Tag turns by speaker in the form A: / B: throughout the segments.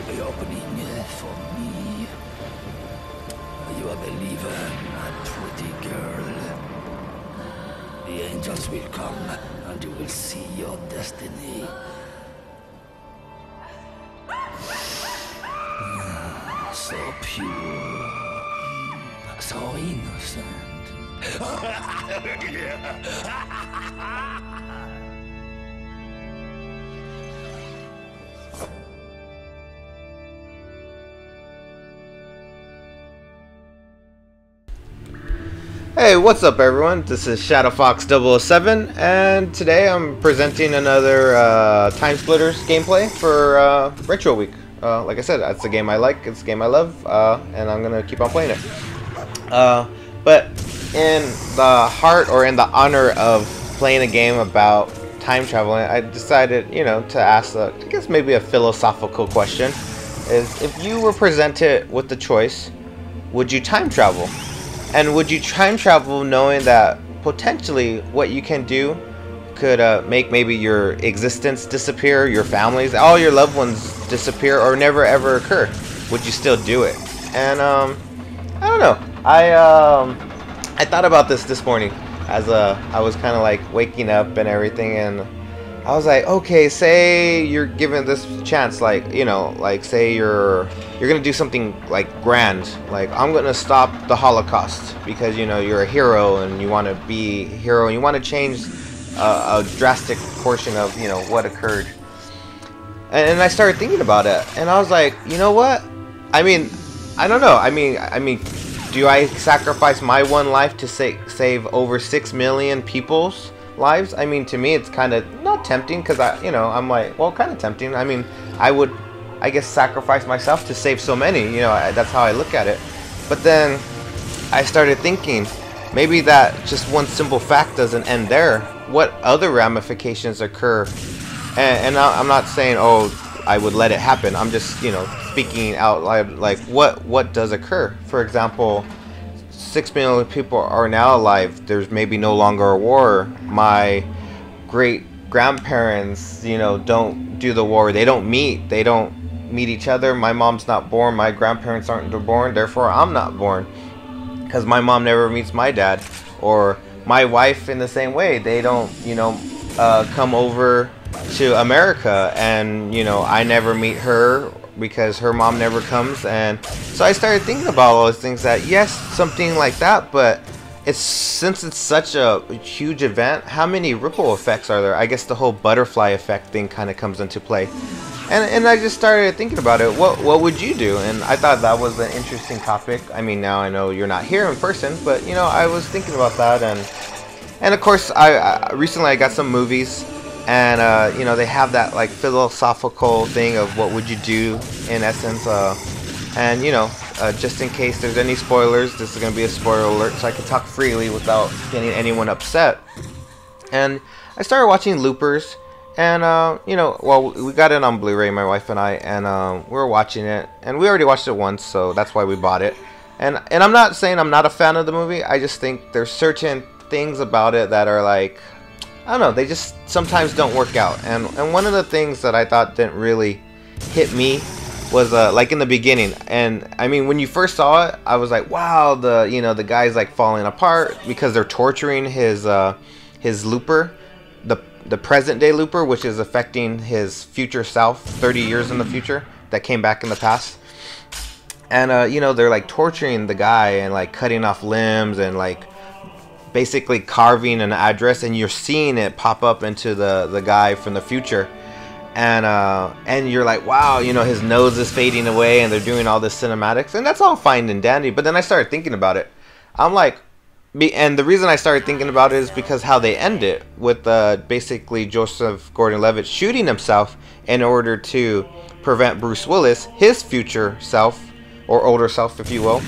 A: be opening for me. You are a believer, my pretty girl. The angels will come, and you will see your destiny. So pure, so innocent.
B: Hey, what's up everyone? This is ShadowFox007 and today I'm presenting another Timesplitters gameplay for Retro Week. Like I said, it's a game I like, it's a game I love, and I'm gonna keep on playing it. But in the heart or in the honor of playing a game about time traveling, I decided, to ask, I guess maybe a philosophical question, is if you were presented with the choice, would you time travel? And would you time travel knowing that potentially what you can do could make maybe your existence disappear, your families, all your loved ones disappear or never ever occur? Would you still do it? And I don't know. I thought about this morning as I was kind of like waking up and everything, and I was like, okay, say you're given this chance, like, like say you're gonna do something like grand, like I'm gonna stop the Holocaust because you're a hero and you want to be a hero and you want to change a drastic portion of what occurred. And I started thinking about it, and I was like, you know what? I mean, I don't know. I mean, do I sacrifice my one life to save over 6 million people's lives? I mean, to me it's kind of not tempting, because I'm like, well, kind of tempting. I mean, I would, I guess, sacrifice myself to save so many, that's how I look at it. But then I started thinking, maybe that just one simple fact doesn't end there. What other ramifications occur? And I'm not saying, oh, I would let it happen. I'm just, speaking out loud, like what does occur? For example, 6 million people are now alive. There's maybe no longer a war. My great grandparents, don't do the war. They don't meet each other. My mom's not born. My grandparents aren't born. Therefore, I'm not born, because my mom never meets my dad. Or my wife in the same way. They don't, come over to America, and I never meet her because her mom never comes. And so I started thinking about all those things, that yes, something like that, but since it's such a huge event, how many ripple effects are there? I guess the whole butterfly effect thing kind of comes into play. And I just started thinking about it. What would you do? And I thought that was an interesting topic. I mean, now I know you're not here in person, but I was thinking about that. And of course, I recently I got some movies, and they have that like philosophical thing of what would you do in essence. And just in case there's any spoilers, this is going to be a spoiler alert, so I can talk freely without getting anyone upset. And I started watching Bloopers, and well, we got it on Blu-ray, my wife and I, and we were watching it, and we already watched it once, so that's why we bought it. And I'm not saying I'm not a fan of the movie. I just think there's certain things about it that are like, I don't know, they just sometimes don't work out. And one of the things that I thought didn't really hit me was like in the beginning. And I mean, when you first saw it, I was like, wow, the guy's like falling apart because they're torturing his looper, the present day looper, which is affecting his future self 30 years in the future that came back in the past. And they're like torturing the guy and like cutting off limbs and like basically carving an address, and you're seeing it pop up into the guy from the future. And you're like, wow, his nose is fading away, and they're doing all this cinematics, and that's all fine and dandy. But then I started thinking about it. I'm like, and the reason I started thinking about it is because how they end it with basically Joseph Gordon-Levitt shooting himself in order to prevent Bruce Willis, his future self, or older self, if you will,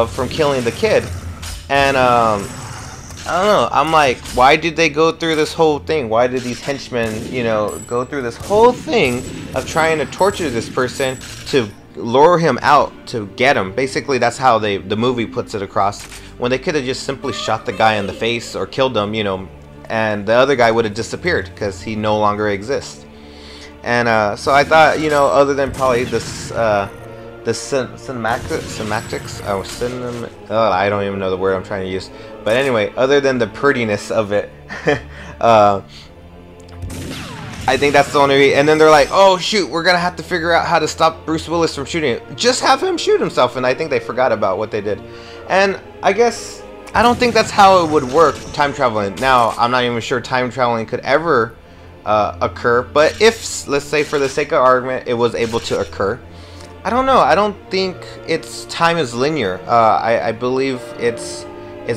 B: from killing the kid. And I don't know, I'm like, why did they go through this whole thing? Why did these henchmen, go through this whole thing of trying to torture this person to lure him out, to get him? Basically, that's how the movie puts it across, when they could have just simply shot the guy in the face or killed him, and the other guy would have disappeared because he no longer exists. And so I thought, you know, other than probably this the cymatics, I don't even know the word I'm trying to use, but anyway, other than the prettiness of it, I think that's the only reason. And then they're like, oh shoot, we're gonna have to figure out how to stop Bruce Willis from shooting it. Just have him shoot himself. And I think they forgot about what they did. And I guess I don't think that's how it would work, time traveling. Now, I'm not even sure time traveling could ever occur, but if, let's say for the sake of argument, it was able to occur, I don't know. I don't think time is linear. I believe it's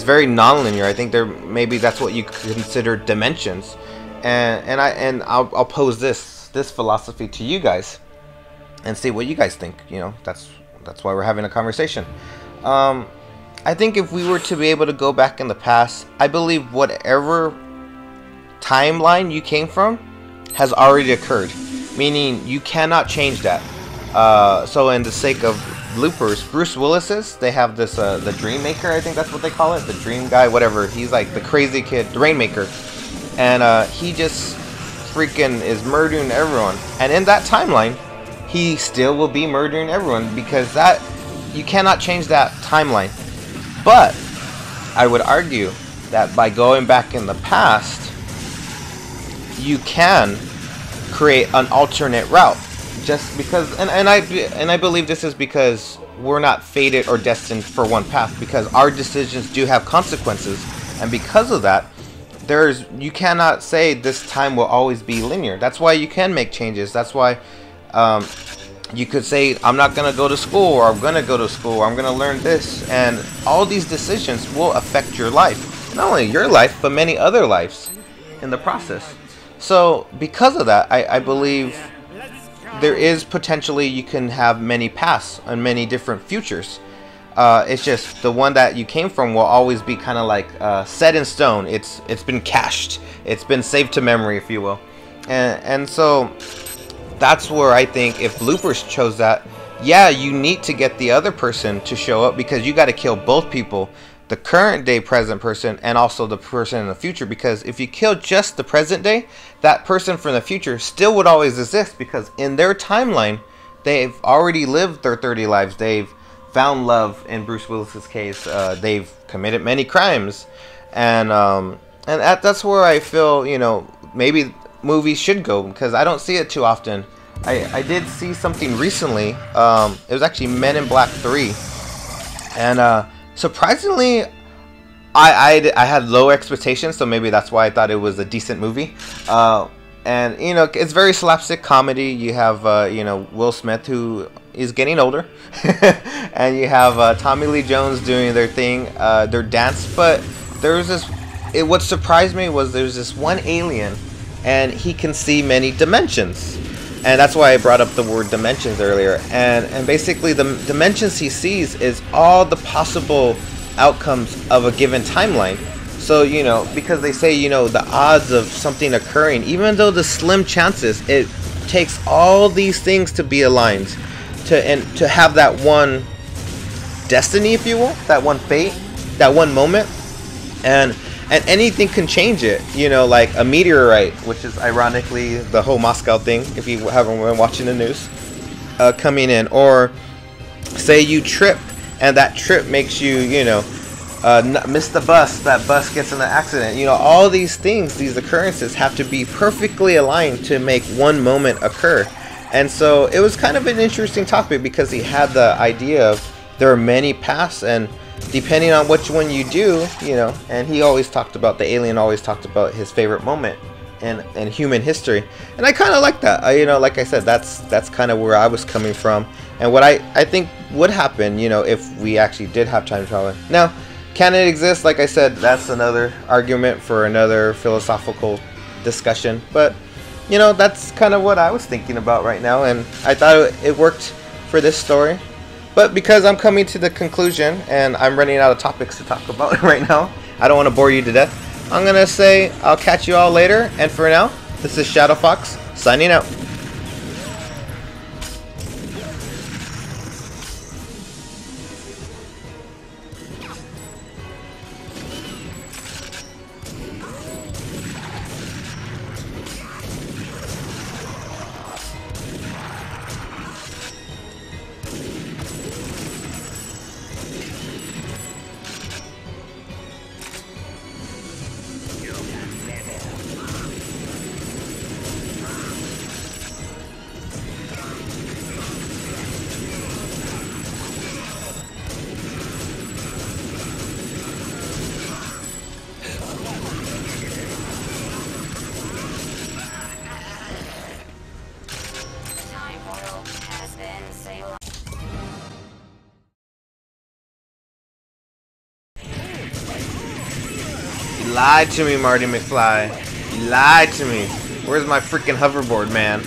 B: very non-linear. I think maybe that's what you consider dimensions. And I'll pose this philosophy to you guys and see what you guys think. You know, that's why we're having a conversation. I think if we were to be able to go back in the past, I believe whatever timeline you came from has already occurred, meaning you cannot change that. So in the sake of bloopers, Bruce Willis's, they have this the Dream Maker, I think that's what they call it, the Dream Guy, whatever. He's like the crazy kid, the Rainmaker, and he just freaking is murdering everyone. And in that timeline, he still will be murdering everyone because that you cannot change that timeline. But I would argue that by going back in the past, you can create an alternate route. Just because, and I believe this is because we're not fated or destined for one path, because our decisions do have consequences, and because of that, you cannot say this time will always be linear. That's why you can make changes. That's why you could say, I'm not gonna go to school, or I'm gonna go to school, or I'm gonna learn this, and all these decisions will affect your life. Not only your life, but many other lives in the process. So because of that, I believe there is potentially you can have many paths and many different futures. It's just the one that you came from will always be kind of like set in stone. It's been cached. It's been saved to memory, if you will. And so that's where I think if bloopers chose that, yeah, you need to get the other person to show up, because you got to kill both people, the current day present person and also the person in the future. Because if you kill just the present day, that person from the future still would always exist, because in their timeline they've already lived their 30 lives. They've found love in Bruce Willis's case. They've committed many crimes, and that's where I feel, you know, maybe movies should go, because I don't see it too often. I did see something recently. It was actually Men in Black 3, and surprisingly, I had low expectations, so maybe that's why I thought it was a decent movie. And you know, it's very slapstick comedy. You have you know, Will Smith, who is getting older, and you have Tommy Lee Jones doing their thing, their dance. But there's this. What surprised me was there's this one alien, and he can see many dimensions. And that's why I brought up the word dimensions earlier. And basically the dimensions he sees is all the possible outcomes of a given timeline. So, you know, because they say, you know, the odds of something occurring, even though the slim chances, it takes all these things to be aligned to have that one destiny, if you will, that one fate, that one moment. And anything can change it, you know, like a meteorite, which is ironically the whole Moscow thing, if you haven't been watching the news, coming in. Or say you trip, and that trip makes you, you know, miss the bus, that bus gets in an accident. You know, all these things, these occurrences have to be perfectly aligned to make one moment occur. And so it was kind of an interesting topic, because he had the idea of there are many paths, and depending on which one you do, you know, and he always talked about, the alien always talked about his favorite moment in human history. And I kind of like that. You know, like I said, that's kind of where I was coming from, and what I think would happen, you know, if we actually did have time travel. Now, can it exist? Like I said, that's another argument for another philosophical discussion. But, you know, that's kind of what I was thinking about right now, and I thought it worked for this story. But because I'm coming to the conclusion and I'm running out of topics to talk about right now, I don't want to bore you to death. I'm going to say I'll catch you all later. And for now, this is Shadow Fox signing out. lied to me, Marty McFly. You lied to me. Where's my freaking hoverboard, man?